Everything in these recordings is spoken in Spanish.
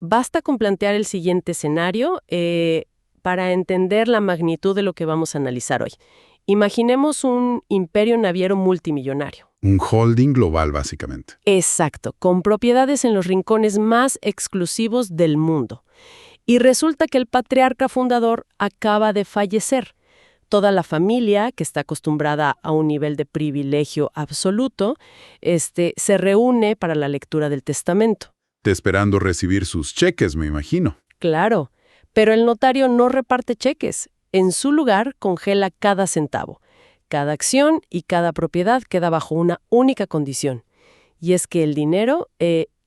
basta con plantear el siguiente escenario para entender la magnitud de lo que vamos a analizar hoy. Imaginemos un imperio naviero multimillonario. Un holding global, básicamente. Exacto, con propiedades en los rincones más exclusivos del mundo. Y resulta que el patriarca fundador acaba de fallecer. Toda la familia, que está acostumbrada a un nivel de privilegio absoluto, se reúne para la lectura del testamento. Esperando recibir sus cheques, me imagino. Claro, pero el notario no reparte cheques. En su lugar, congela cada centavo. Cada acción y cada propiedad queda bajo una única condición. Y es que el dinero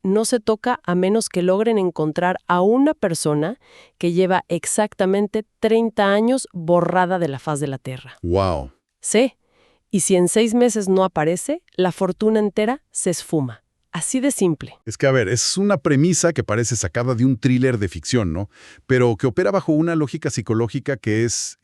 no se toca a menos que logren encontrar a una persona que lleva exactamente 30 años borrada de la faz de la tierra. ¡Wow! Sí, y si en 6 meses no aparece, la fortuna entera se esfuma. Así de simple. Es que, a ver, es una premisa que parece sacada de un thriller de ficción, ¿no? Pero que opera bajo una lógica psicológica que es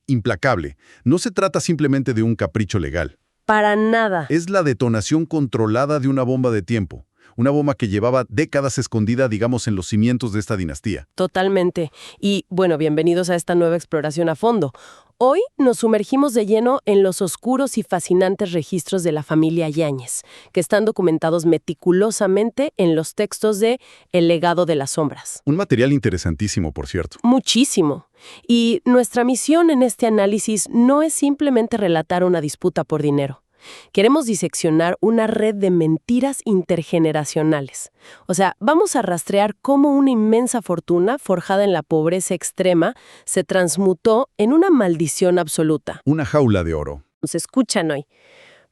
implacable. No se trata simplemente de un capricho legal. Para nada. Es la detonación controlada de una bomba de tiempo. Una bomba que llevaba décadas escondida, digamos, en los cimientos de esta dinastía. Totalmente. Y, bueno, bienvenidos a esta nueva exploración a fondo. Hoy nos sumergimos de lleno en los oscuros y fascinantes registros de la familia Yáñez, que están documentados meticulosamente en los textos de El legado de las sombras. Un material interesantísimo, por cierto. Muchísimo. Y nuestra misión en este análisis no es simplemente relatar una disputa por dinero. Queremos diseccionar una red de mentiras intergeneracionales. O sea, vamos a rastrear cómo una inmensa fortuna forjada en la pobreza extrema se transmutó en una maldición absoluta. Una jaula de oro. Nos escuchan hoy.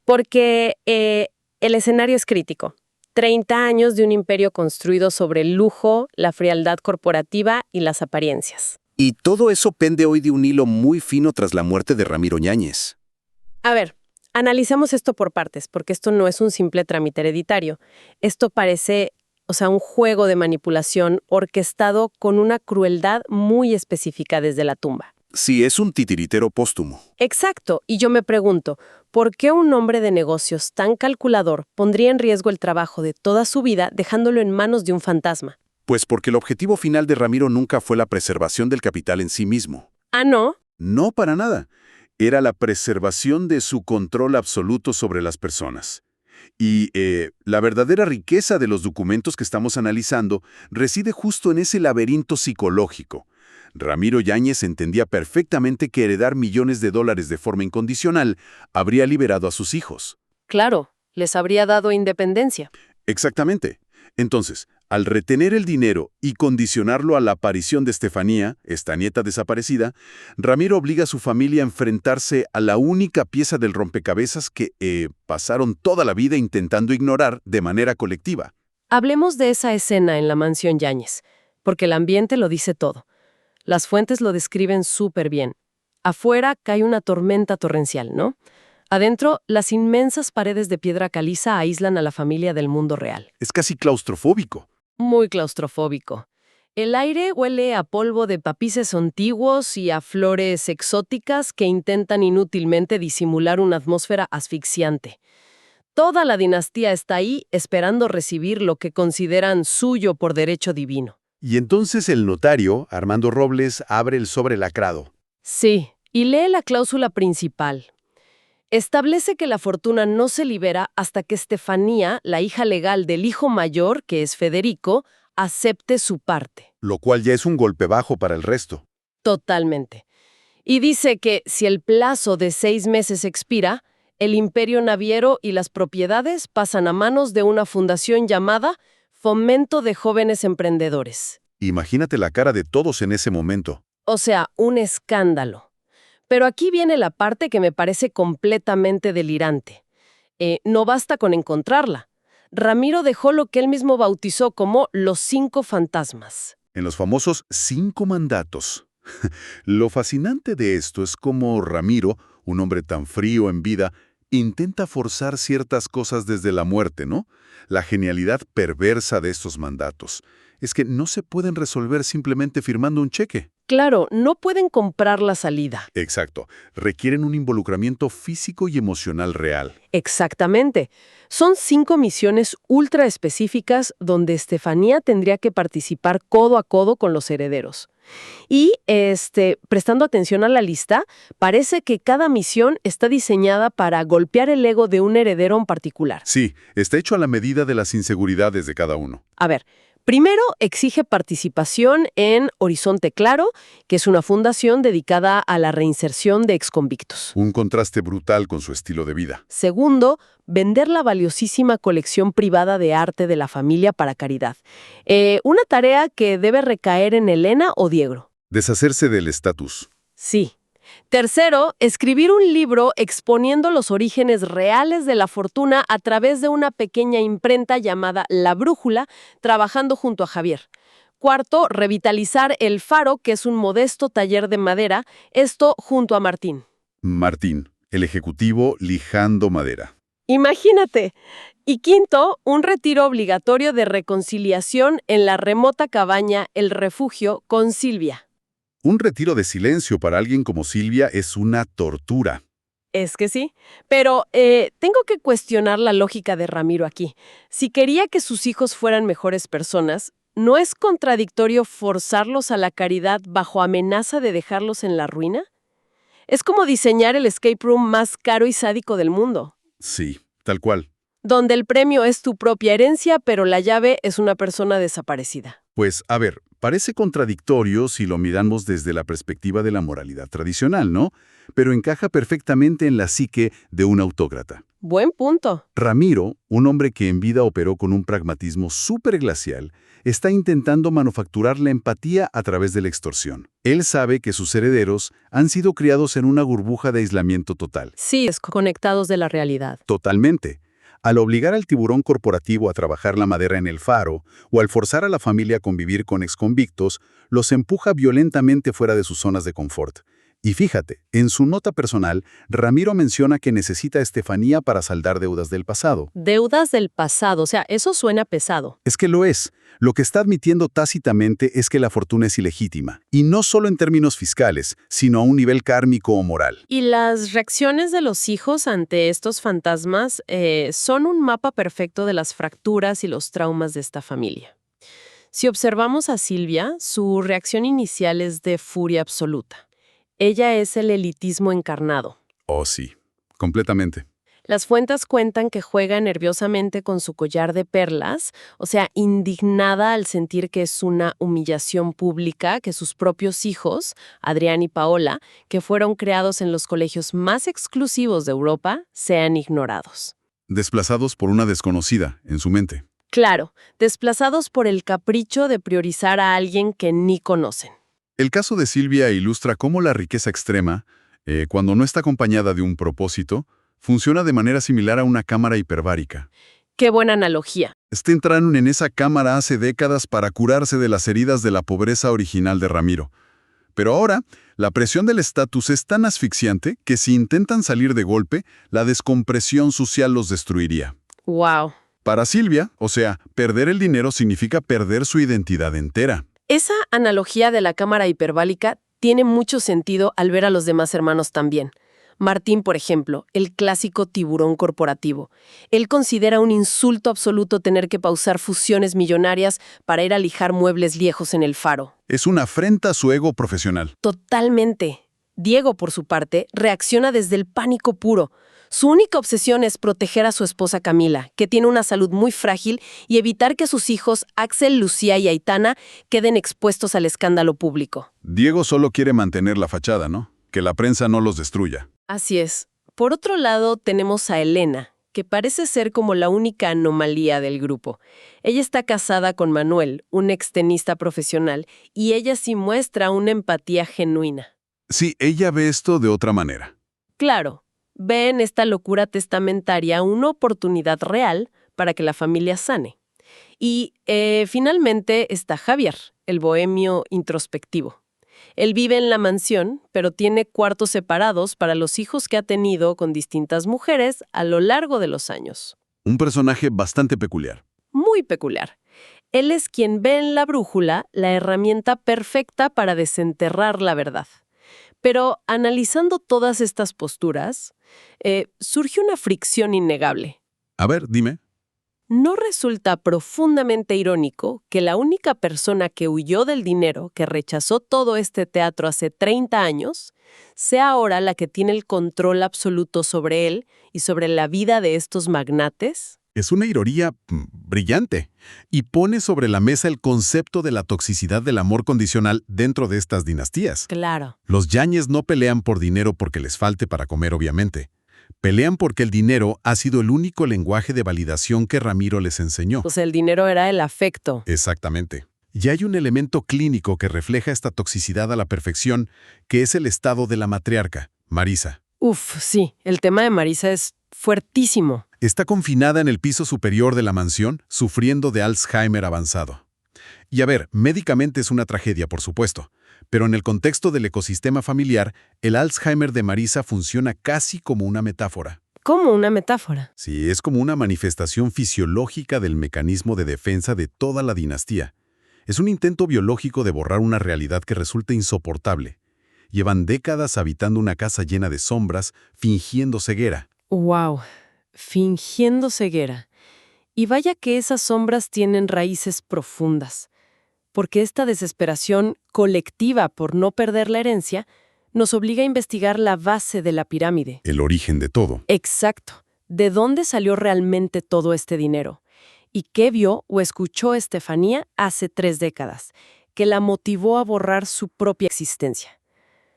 Porque el escenario es crítico. 30 años de un imperio construido sobre el lujo, la frialdad corporativa y las apariencias. Y todo eso pende hoy de un hilo muy fino tras la muerte de Ramiro Yáñez. A ver, analicemos esto por partes, porque esto no es un simple trámite hereditario. Esto parece, un juego de manipulación orquestado con una crueldad muy específica desde la tumba. Sí, es un titiritero póstumo. Exacto, y yo me pregunto, ¿por qué un hombre de negocios tan calculador pondría en riesgo el trabajo de toda su vida dejándolo en manos de un fantasma? Pues porque el objetivo final de Ramiro nunca fue la preservación del capital en sí mismo. ¿Ah, no? No, para nada. Era la preservación de su control absoluto sobre las personas. Y la verdadera riqueza de los documentos que estamos analizando reside justo en ese laberinto psicológico. Ramiro Yáñez entendía perfectamente que heredar millones de dólares de forma incondicional habría liberado a sus hijos. Claro, les habría dado independencia. Exactamente. Entonces, al retener el dinero y condicionarlo a la aparición de Estefanía, esta nieta desaparecida, Ramiro obliga a su familia a enfrentarse a la única pieza del rompecabezas que pasaron toda la vida intentando ignorar de manera colectiva. Hablemos de esa escena en la mansión Yáñez, porque el ambiente lo dice todo. Las fuentes lo describen súper bien. Afuera cae una tormenta torrencial, ¿no? Adentro, las inmensas paredes de piedra caliza aíslan a la familia del mundo real. Es casi claustrofóbico. Muy claustrofóbico. El aire huele a polvo de tapices antiguos y a flores exóticas que intentan inútilmente disimular una atmósfera asfixiante. Toda la dinastía está ahí esperando recibir lo que consideran suyo por derecho divino. Y entonces el notario, Armando Robles, abre el sobre lacrado. Sí, y lee la cláusula principal. Establece que la fortuna no se libera hasta que Estefanía, la hija legal del hijo mayor, que es Federico, acepte su parte. Lo cual ya es un golpe bajo para el resto. Totalmente. Y dice que si el plazo de 6 meses expira, el imperio naviero y las propiedades pasan a manos de una fundación llamada Fomento de Jóvenes Emprendedores. Imagínate la cara de todos en ese momento. O sea, un escándalo. Pero aquí viene la parte que me parece completamente delirante. No basta con encontrarla. Ramiro dejó lo que él mismo bautizó como los 5 fantasmas. En los famosos 5 mandatos. Lo fascinante de esto es cómo Ramiro, un hombre tan frío en vida, intenta forzar ciertas cosas desde la muerte, ¿no? La genialidad perversa de estos mandatos. es que no se pueden resolver simplemente firmando un cheque. Claro, no pueden comprar la salida. Exacto. Requieren un involucramiento físico y emocional real. Exactamente. Son 5 misiones ultra específicas donde Estefanía tendría que participar codo a codo con los herederos. Y, prestando atención a la lista, parece que cada misión está diseñada para golpear el ego de un heredero en particular. Sí, está hecho a la medida de las inseguridades de cada uno. A ver, primero exige participación en Horizonte Claro, que es una fundación dedicada a la reinserción de exconvictos. Un contraste brutal con su estilo de vida. Segundo, vender la valiosísima colección privada de arte de la familia para caridad. Una tarea que debe recaer en Elena o Diego. Deshacerse del estatus. Sí. Tercero, escribir un libro exponiendo los orígenes reales de la fortuna a través de una pequeña imprenta llamada La Brújula, trabajando junto a Javier. Cuarto, revitalizar El Faro, que es un modesto taller de madera, esto junto a Martín. Martín, el ejecutivo lijando madera. Imagínate. Y quinto, un retiro obligatorio de reconciliación en la remota cabaña El Refugio con Silvia. Un retiro de silencio para alguien como Silvia es una tortura. Es que sí, pero tengo que cuestionar la lógica de Ramiro aquí. Si quería que sus hijos fueran mejores personas, ¿no es contradictorio forzarlos a la caridad bajo amenaza de dejarlos en la ruina? Es como diseñar el escape room más caro y sádico del mundo. Sí, tal cual. Donde el premio es tu propia herencia, pero la llave es una persona desaparecida. Pues, a ver, parece contradictorio si lo miramos desde la perspectiva de la moralidad tradicional, ¿no? Pero encaja perfectamente en la psique de un autócrata. Buen punto. Ramiro, un hombre que en vida operó con un pragmatismo superglacial, está intentando manufacturar la empatía a través de la extorsión. Él sabe que sus herederos han sido criados en una burbuja de aislamiento total. Sí, desconectados de la realidad. Totalmente. Al obligar al tiburón corporativo a trabajar la madera en el faro, o al forzar a la familia a convivir con exconvictos, los empuja violentamente fuera de sus zonas de confort. Y fíjate, en su nota personal, Ramiro menciona que necesita a Estefanía para saldar deudas del pasado. Deudas del pasado, o sea, eso suena pesado. Es que lo es. Lo que está admitiendo tácitamente es que la fortuna es ilegítima. Y no solo en términos fiscales, sino a un nivel kármico o moral. Y las reacciones de los hijos ante estos fantasmas son un mapa perfecto de las fracturas y los traumas de esta familia. Si observamos a Silvia, su reacción inicial es de furia absoluta. Ella es el elitismo encarnado. Oh, sí. Completamente. Las fuentes cuentan que juega nerviosamente con su collar de perlas, o sea, indignada al sentir que es una humillación pública que sus propios hijos, Adrián y Paola, que fueron creados en los colegios más exclusivos de Europa, sean ignorados. Desplazados por una desconocida en su mente. Claro, desplazados por el capricho de priorizar a alguien que ni conocen. El caso de Silvia ilustra cómo la riqueza extrema, cuando no está acompañada de un propósito, funciona de manera similar a una cámara hiperbárica. Qué buena analogía. Entraron en esa cámara hace décadas para curarse de las heridas de la pobreza original de Ramiro. Pero ahora, la presión del estatus es tan asfixiante que si intentan salir de golpe, la descompresión social los destruiría. Wow. Para Silvia, o sea, perder el dinero significa perder su identidad entera. Esa analogía de la cámara hiperbálica tiene mucho sentido al ver a los demás hermanos también. Martín, por ejemplo, el clásico tiburón corporativo. Él considera un insulto absoluto tener que pausar fusiones millonarias para ir a lijar muebles viejos en el faro. Es una afrenta a su ego profesional. Totalmente. Diego, por su parte, reacciona desde el pánico puro. Su única obsesión es proteger a su esposa Camila, que tiene una salud muy frágil, y evitar que sus hijos, Axel, Lucía y Aitana, queden expuestos al escándalo público. Diego solo quiere mantener la fachada, ¿no? Que la prensa no los destruya. Así es. Por otro lado, tenemos a Elena, que parece ser como la única anomalía del grupo. Ella está casada con Manuel, un extenista profesional, y ella sí muestra una empatía genuina. Sí, ella ve esto de otra manera. Claro. Ve en esta locura testamentaria una oportunidad real para que la familia sane. Y finalmente está Javier, el bohemio introspectivo. Él vive en la mansión, pero tiene cuartos separados para los hijos que ha tenido con distintas mujeres a lo largo de los años. Un personaje bastante peculiar. Muy peculiar. Él es quien ve en la brújula la herramienta perfecta para desenterrar la verdad. Pero analizando todas estas posturas, surge una fricción innegable. A ver, dime. ¿No resulta profundamente irónico que la única persona que huyó del dinero, que rechazó todo este teatro hace 30 años, sea ahora la que tiene el control absoluto sobre él y sobre la vida de estos magnates? Es una ironía brillante y pone sobre la mesa el concepto de la toxicidad del amor condicional dentro de estas dinastías. Claro. Los Yáñez no pelean por dinero porque les falte para comer, obviamente. Pelean porque el dinero ha sido el único lenguaje de validación que Ramiro les enseñó. Pues el dinero era el afecto. Exactamente. Y hay un elemento clínico que refleja esta toxicidad a la perfección, que es el estado de la matriarca, Marisa. Uf, sí, el tema de Marisa es fuertísimo. Está confinada en el piso superior de la mansión, sufriendo de Alzheimer avanzado. Y a ver, médicamente es una tragedia, por supuesto, pero en el contexto del ecosistema familiar, el Alzheimer de Marisa funciona casi como una metáfora. ¿Cómo una metáfora? Sí, es como una manifestación fisiológica del mecanismo de defensa de toda la dinastía. Es un intento biológico de borrar una realidad que resulta insoportable. Llevan décadas habitando una casa llena de sombras, fingiendo ceguera. ¡Wow! Fingiendo ceguera. Y vaya que esas sombras tienen raíces profundas, porque esta desesperación colectiva por no perder la herencia nos obliga a investigar la base de la pirámide. El origen de todo. Exacto. ¿De dónde salió realmente todo este dinero? ¿Y qué vio o escuchó Estefanía hace 3 décadas, que la motivó a borrar su propia existencia?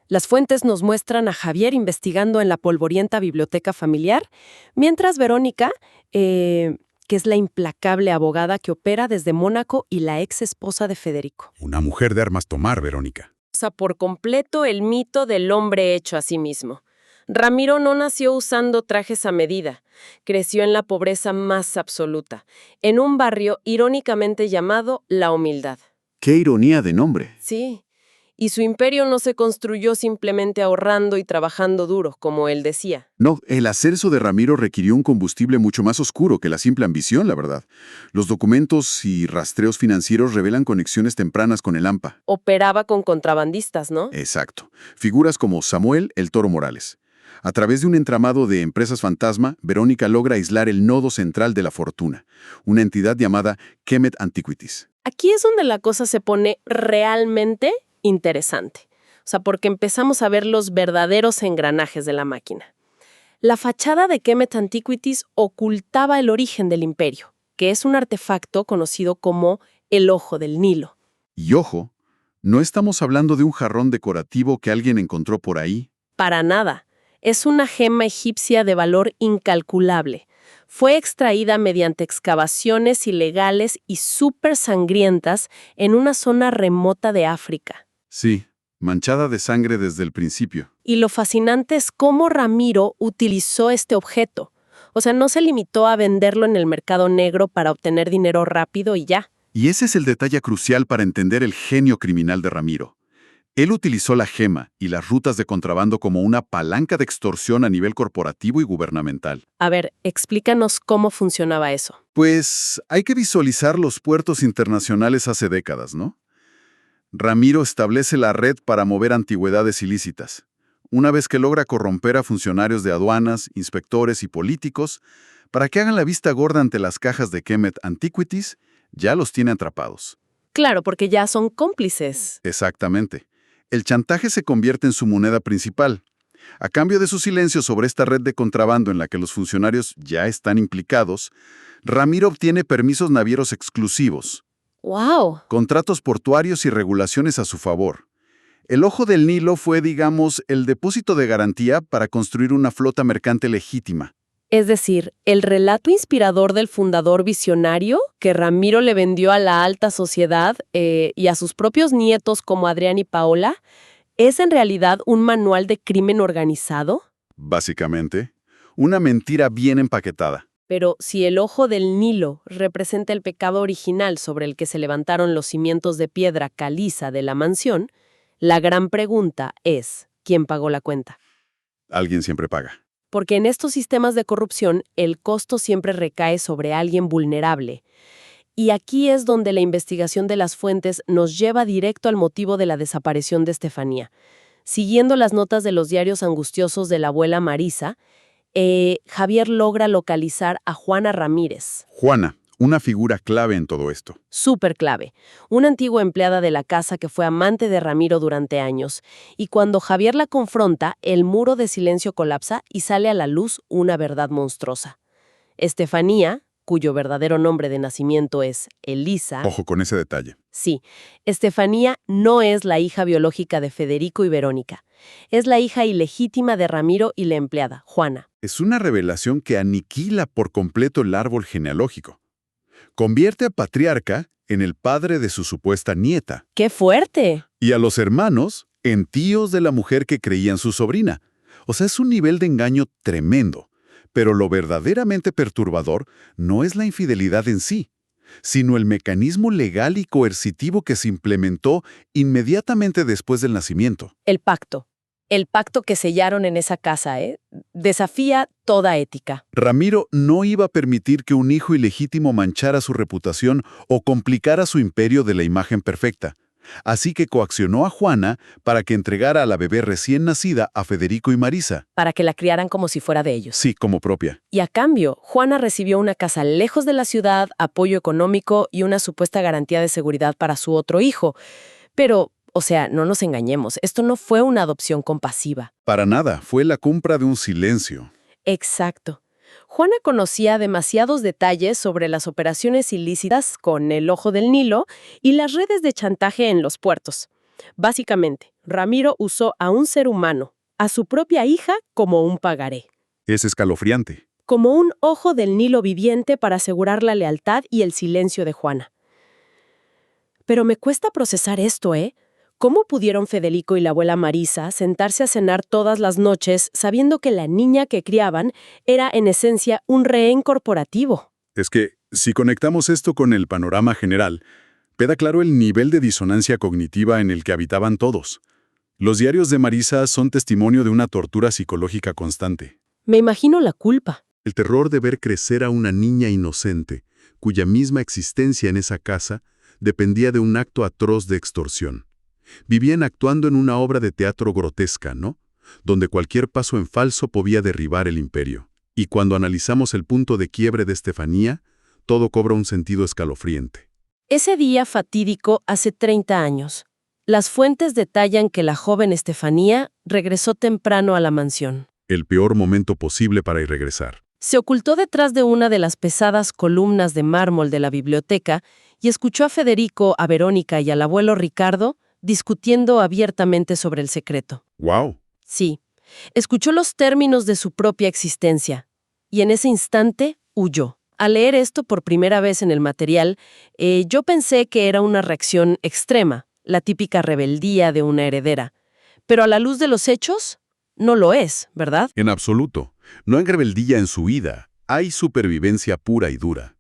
Las fuentes nos muestran a Javier investigando en la polvorienta biblioteca familiar, mientras Verónica, que es la implacable abogada que opera desde Mónaco y la ex esposa de Federico. Una mujer de armas tomar, Verónica. Usa por completo el mito del hombre hecho a sí mismo. Ramiro no nació usando trajes a medida. Creció en la pobreza más absoluta, en un barrio irónicamente llamado La Humildad. ¡Qué ironía de nombre! Sí. Y su imperio no se construyó simplemente ahorrando y trabajando duro, como él decía. No, el ascenso de Ramiro requirió un combustible mucho más oscuro que la simple ambición, la verdad. Los documentos y rastreos financieros revelan conexiones tempranas con el AMPA. Operaba con contrabandistas, ¿no? Exacto. Figuras como Samuel el Toro Morales. A través de un entramado de empresas fantasma, Verónica logra aislar el nodo central de la fortuna, una entidad llamada Kemet Antiquities. Aquí es donde la cosa se pone realmente interesante. O sea, porque empezamos a ver los verdaderos engranajes de la máquina. La fachada de Kemet Antiquities ocultaba el origen del imperio, que es un artefacto conocido como el Ojo del Nilo. Y ojo, no estamos hablando de un jarrón decorativo que alguien encontró por ahí. Para nada. Es una gema egipcia de valor incalculable. Fue extraída mediante excavaciones ilegales y súper sangrientas en una zona remota de África. Sí, manchada de sangre desde el principio. Y lo fascinante es cómo Ramiro utilizó este objeto. O sea, no se limitó a venderlo en el mercado negro para obtener dinero rápido y ya. Y ese es el detalle crucial para entender el genio criminal de Ramiro. Él utilizó la gema y las rutas de contrabando como una palanca de extorsión a nivel corporativo y gubernamental. A ver, explícanos cómo funcionaba eso. Pues hay que visualizar los puertos internacionales hace décadas, ¿no? Ramiro establece la red para mover antigüedades ilícitas. Una vez que logra corromper a funcionarios de aduanas, inspectores y políticos, para que hagan la vista gorda ante las cajas de Kemet Antiquities, ya los tiene atrapados. Claro, porque ya son cómplices. Exactamente. El chantaje se convierte en su moneda principal. A cambio de su silencio sobre esta red de contrabando en la que los funcionarios ya están implicados, Ramiro obtiene permisos navieros exclusivos, ¡Wow! contratos portuarios y regulaciones a su favor. El Ojo del Nilo fue, digamos, el depósito de garantía para construir una flota mercante legítima. Es decir, el relato inspirador del fundador visionario que Ramiro le vendió a la alta sociedad y a sus propios nietos como Adrián y Paola, ¿es en realidad un manual de crimen organizado? Básicamente, una mentira bien empaquetada. Pero si el Ojo del Nilo representa el pecado original sobre el que se levantaron los cimientos de piedra caliza de la mansión, la gran pregunta es, ¿quién pagó la cuenta? Alguien siempre paga. Porque en estos sistemas de corrupción, el costo siempre recae sobre alguien vulnerable. Y aquí es donde la investigación de las fuentes nos lleva directo al motivo de la desaparición de Estefanía. Siguiendo las notas de los diarios angustiosos de la abuela Marisa, Javier logra localizar a Juana Ramírez. Juana, una figura clave en todo esto. Súper clave. Una antigua empleada de la casa que fue amante de Ramiro durante años. Y cuando Javier la confronta, el muro de silencio colapsa y sale a la luz una verdad monstruosa. Estefanía, cuyo verdadero nombre de nacimiento es Elisa. Ojo con ese detalle. Sí, Estefanía no es la hija biológica de Federico y Verónica. Es la hija ilegítima de Ramiro y la empleada, Juana. Es una revelación que aniquila por completo el árbol genealógico. Convierte a patriarca en el padre de su supuesta nieta. ¡Qué fuerte! Y a los hermanos en tíos de la mujer que creían su sobrina. O sea, es un nivel de engaño tremendo. Pero lo verdaderamente perturbador no es la infidelidad en sí, sino el mecanismo legal y coercitivo que se implementó inmediatamente después del nacimiento. El pacto. El pacto que sellaron en esa casa, desafía toda ética. Ramiro no iba a permitir que un hijo ilegítimo manchara su reputación o complicara su imperio de la imagen perfecta. Así que coaccionó a Juana para que entregara a la bebé recién nacida a Federico y Marisa. Para que la criaran como si fuera de ellos. Sí, como propia. Y a cambio, Juana recibió una casa lejos de la ciudad, apoyo económico y una supuesta garantía de seguridad para su otro hijo. Pero, o sea, no nos engañemos, esto no fue una adopción compasiva. Para nada, fue la compra de un silencio. Exacto. Juana conocía demasiados detalles sobre las operaciones ilícitas con el Ojo del Nilo y las redes de chantaje en los puertos. Básicamente, Ramiro usó a un ser humano, a su propia hija, como un pagaré. Es escalofriante. Como un Ojo del Nilo viviente para asegurar la lealtad y el silencio de Juana. Pero me cuesta procesar esto, ¿Cómo pudieron Federico y la abuela Marisa sentarse a cenar todas las noches sabiendo que la niña que criaban era en esencia un rehén corporativo? Es que, si conectamos esto con el panorama general, queda claro el nivel de disonancia cognitiva en el que habitaban todos. Los diarios de Marisa son testimonio de una tortura psicológica constante. Me imagino la culpa. El terror de ver crecer a una niña inocente, cuya misma existencia en esa casa dependía de un acto atroz de extorsión. Vivían actuando en una obra de teatro grotesca, ¿no? Donde cualquier paso en falso podía derribar el imperio. Y cuando analizamos el punto de quiebre de Estefanía, todo cobra un sentido escalofriante. Ese día fatídico hace 30 años. Las fuentes detallan que la joven Estefanía regresó temprano a la mansión. El peor momento posible para ir regresar. Se ocultó detrás de una de las pesadas columnas de mármol de la biblioteca y escuchó a Federico, a Verónica y al abuelo Ricardo discutiendo abiertamente sobre el secreto. ¡Wow! Sí, escuchó los términos de su propia existencia y en ese instante huyó. Al leer esto por primera vez en el material, yo pensé que era una reacción extrema, la típica rebeldía de una heredera. Pero a la luz de los hechos, no lo es, ¿verdad? En absoluto. No hay rebeldía en su vida. Hay supervivencia pura y dura.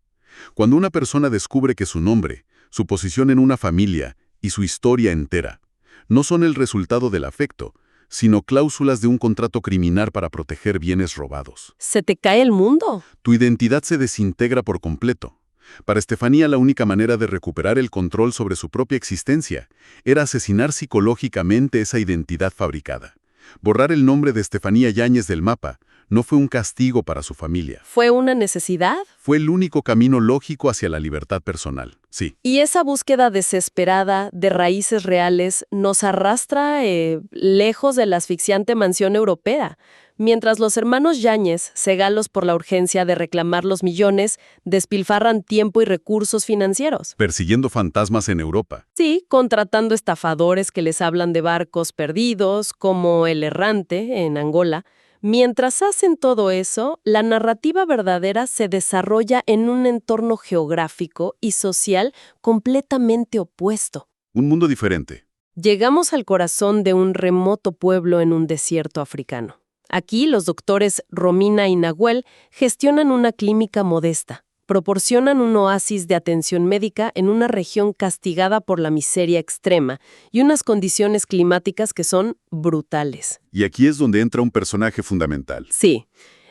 Cuando una persona descubre que su nombre, su posición en una familia y su historia entera no son el resultado del afecto, sino cláusulas de un contrato criminal para proteger bienes robados. ¿Se te cae el mundo? Tu identidad se desintegra por completo. Para Estefanía, la única manera de recuperar el control sobre su propia existencia era asesinar psicológicamente esa identidad fabricada. Borrar el nombre de Estefanía Yáñez del mapa no fue un castigo para su familia. ¿Fue una necesidad? Fue el único camino lógico hacia la libertad personal, sí. Y esa búsqueda desesperada de raíces reales nos arrastra lejos de la asfixiante mansión europea. Mientras los hermanos Yáñez, cegados por la urgencia de reclamar los millones, despilfarran tiempo y recursos financieros. Persiguiendo fantasmas en Europa. Sí, contratando estafadores que les hablan de barcos perdidos, como El Errante, en Angola. Mientras hacen todo eso, la narrativa verdadera se desarrolla en un entorno geográfico y social completamente opuesto. Un mundo diferente. Llegamos al corazón de un remoto pueblo en un desierto africano. Aquí, los doctores Romina y Nahuel gestionan una clínica modesta. Proporcionan un oasis de atención médica en una región castigada por la miseria extrema y unas condiciones climáticas que son brutales. Y aquí es donde entra un personaje fundamental. Sí.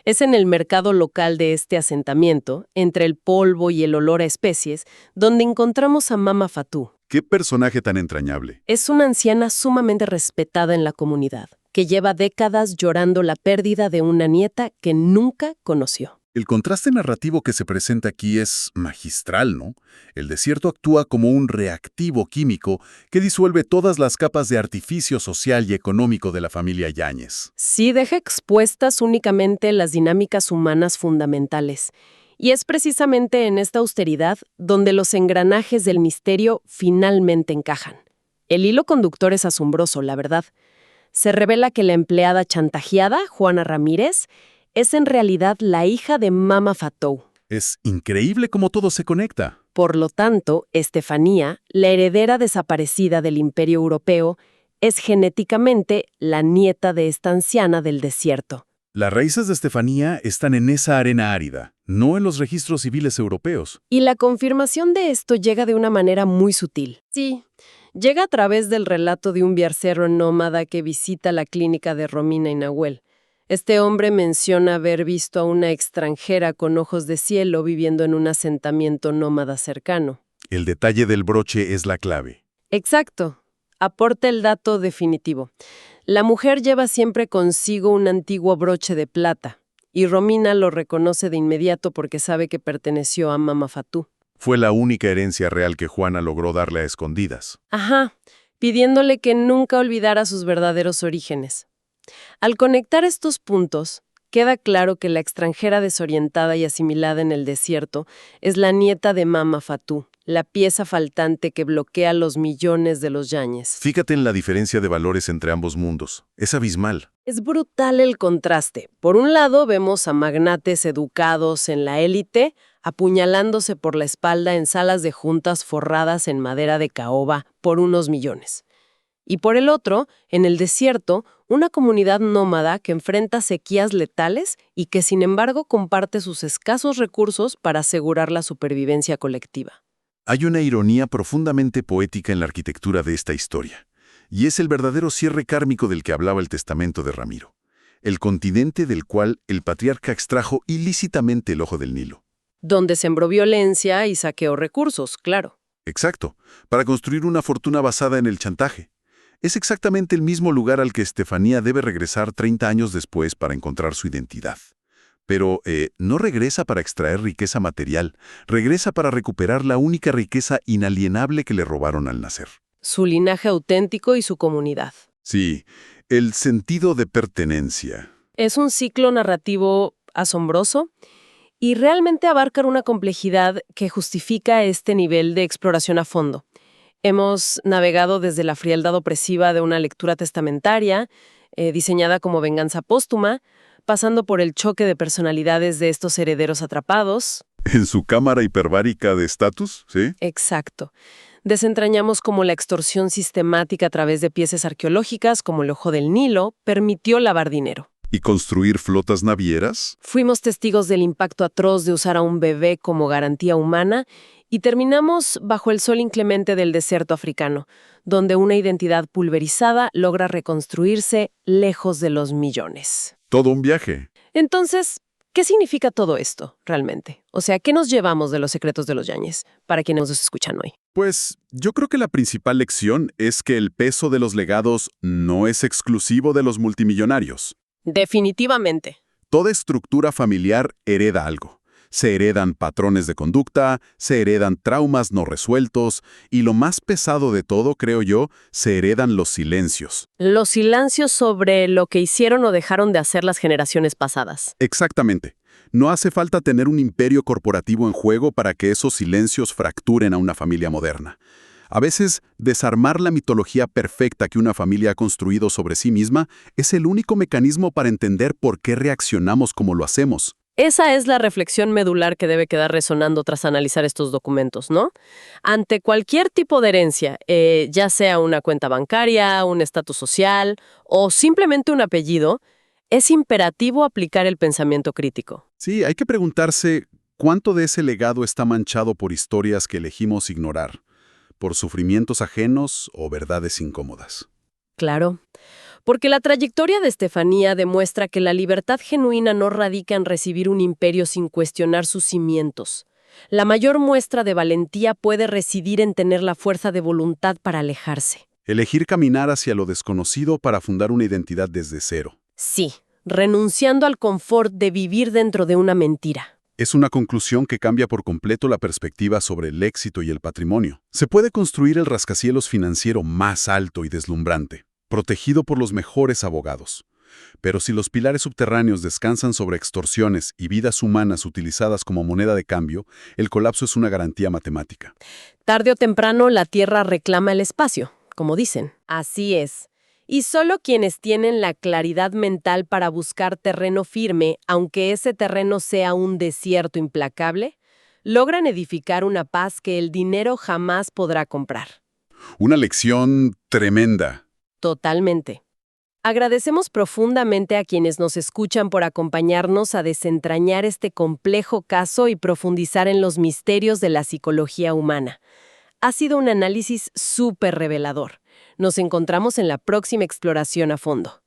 Es en el mercado local de este asentamiento, entre el polvo y el olor a especies, donde encontramos a Mama Fatou. ¡Qué personaje tan entrañable! Es una anciana sumamente respetada en la comunidad, que lleva décadas llorando la pérdida de una nieta que nunca conoció. El contraste narrativo que se presenta aquí es magistral, ¿no? El desierto actúa como un reactivo químico que disuelve todas las capas de artificio social y económico de la familia Yáñez. Sí deja expuestas únicamente las dinámicas humanas fundamentales. Y es precisamente en esta austeridad donde los engranajes del misterio finalmente encajan. El hilo conductor es asombroso, la verdad. Se revela que la empleada chantajeada, Juana Ramírez, es en realidad la hija de Mama Fatou. Es increíble cómo todo se conecta. Por lo tanto, Estefanía, la heredera desaparecida del Imperio Europeo, es genéticamente la nieta de esta anciana del desierto. Las raíces de Estefanía están en esa arena árida, no en los registros civiles europeos. Y la confirmación de esto llega de una manera muy sutil. Sí, llega a través del relato de un viajero nómada que visita la clínica de Romina y Nahuel. Este hombre menciona haber visto a una extranjera con ojos de cielo viviendo en un asentamiento nómada cercano. El detalle del broche es la clave. Exacto. Aporta el dato definitivo. La mujer lleva siempre consigo un antiguo broche de plata, y Romina lo reconoce de inmediato porque sabe que perteneció a Mama Fatou. Fue la única herencia real que Juana logró darle a escondidas. Ajá, pidiéndole que nunca olvidara sus verdaderos orígenes. Al conectar estos puntos, queda claro que la extranjera desorientada y asimilada en el desierto es la nieta de Mama Fatou, la pieza faltante que bloquea los millones de los Yáñez. Fíjate en la diferencia de valores entre ambos mundos. Es abismal. Es brutal el contraste. Por un lado, vemos a magnates educados en la élite apuñalándose por la espalda en salas de juntas forradas en madera de caoba por unos millones. Y por el otro, en el desierto, una comunidad nómada que enfrenta sequías letales y que sin embargo comparte sus escasos recursos para asegurar la supervivencia colectiva. Hay una ironía profundamente poética en la arquitectura de esta historia, y es el verdadero cierre kármico del que hablaba el testamento de Ramiro, el continente del cual el patriarca extrajo ilícitamente el ojo del Nilo. Donde sembró violencia y saqueó recursos, claro. Exacto, para construir una fortuna basada en el chantaje. Es exactamente el mismo lugar al que Estefanía debe regresar 30 años después para encontrar su identidad. Pero no regresa para extraer riqueza material, regresa para recuperar la única riqueza inalienable que le robaron al nacer. Su linaje auténtico y su comunidad. Sí, el sentido de pertenencia. Es un ciclo narrativo asombroso y realmente abarca una complejidad que justifica este nivel de exploración a fondo. Hemos navegado desde la frialdad opresiva de una lectura testamentaria, diseñada como venganza póstuma, pasando por el choque de personalidades de estos herederos atrapados. ¿En su cámara hiperbárica de estatus? ¿Sí? Exacto. Desentrañamos cómo la extorsión sistemática a través de piezas arqueológicas, como el Ojo del Nilo, permitió lavar dinero. ¿Y construir flotas navieras? Fuimos testigos del impacto atroz de usar a un bebé como garantía humana y terminamos bajo el sol inclemente del desierto africano, donde una identidad pulverizada logra reconstruirse lejos de los millones. Todo un viaje. Entonces, ¿qué significa todo esto, realmente? O sea, ¿qué nos llevamos de los secretos de los Yáñez, para quienes nos escuchan hoy? Pues yo creo que la principal lección es que el peso de los legados no es exclusivo de los multimillonarios. Definitivamente. Toda estructura familiar hereda algo. Se heredan patrones de conducta, se heredan traumas no resueltos y lo más pesado de todo, creo yo, se heredan los silencios. Los silencios sobre lo que hicieron o dejaron de hacer las generaciones pasadas. Exactamente. No hace falta tener un imperio corporativo en juego para que esos silencios fracturen a una familia moderna. A veces, desarmar la mitología perfecta que una familia ha construido sobre sí misma es el único mecanismo para entender por qué reaccionamos como lo hacemos. Esa es la reflexión medular que debe quedar resonando tras analizar estos documentos, ¿no? Ante cualquier tipo de herencia, ya sea una cuenta bancaria, un estatus social o simplemente un apellido, es imperativo aplicar el pensamiento crítico. Sí, hay que preguntarse cuánto de ese legado está manchado por historias que elegimos ignorar, por sufrimientos ajenos o verdades incómodas. Claro, porque la trayectoria de Estefanía demuestra que la libertad genuina no radica en recibir un imperio sin cuestionar sus cimientos. La mayor muestra de valentía puede residir en tener la fuerza de voluntad para alejarse. Elegir caminar hacia lo desconocido para fundar una identidad desde cero. Sí, renunciando al confort de vivir dentro de una mentira. Es una conclusión que cambia por completo la perspectiva sobre el éxito y el patrimonio. Se puede construir el rascacielos financiero más alto y deslumbrante, protegido por los mejores abogados. Pero si los pilares subterráneos descansan sobre extorsiones y vidas humanas utilizadas como moneda de cambio, el colapso es una garantía matemática. Tarde o temprano la Tierra reclama el espacio, como dicen. Así es. Y solo quienes tienen la claridad mental para buscar terreno firme, aunque ese terreno sea un desierto implacable, logran edificar una paz que el dinero jamás podrá comprar. Una lección tremenda. Totalmente. Agradecemos profundamente a quienes nos escuchan por acompañarnos a desentrañar este complejo caso y profundizar en los misterios de la psicología humana. Ha sido un análisis súper revelador. Nos encontramos en la próxima exploración a fondo.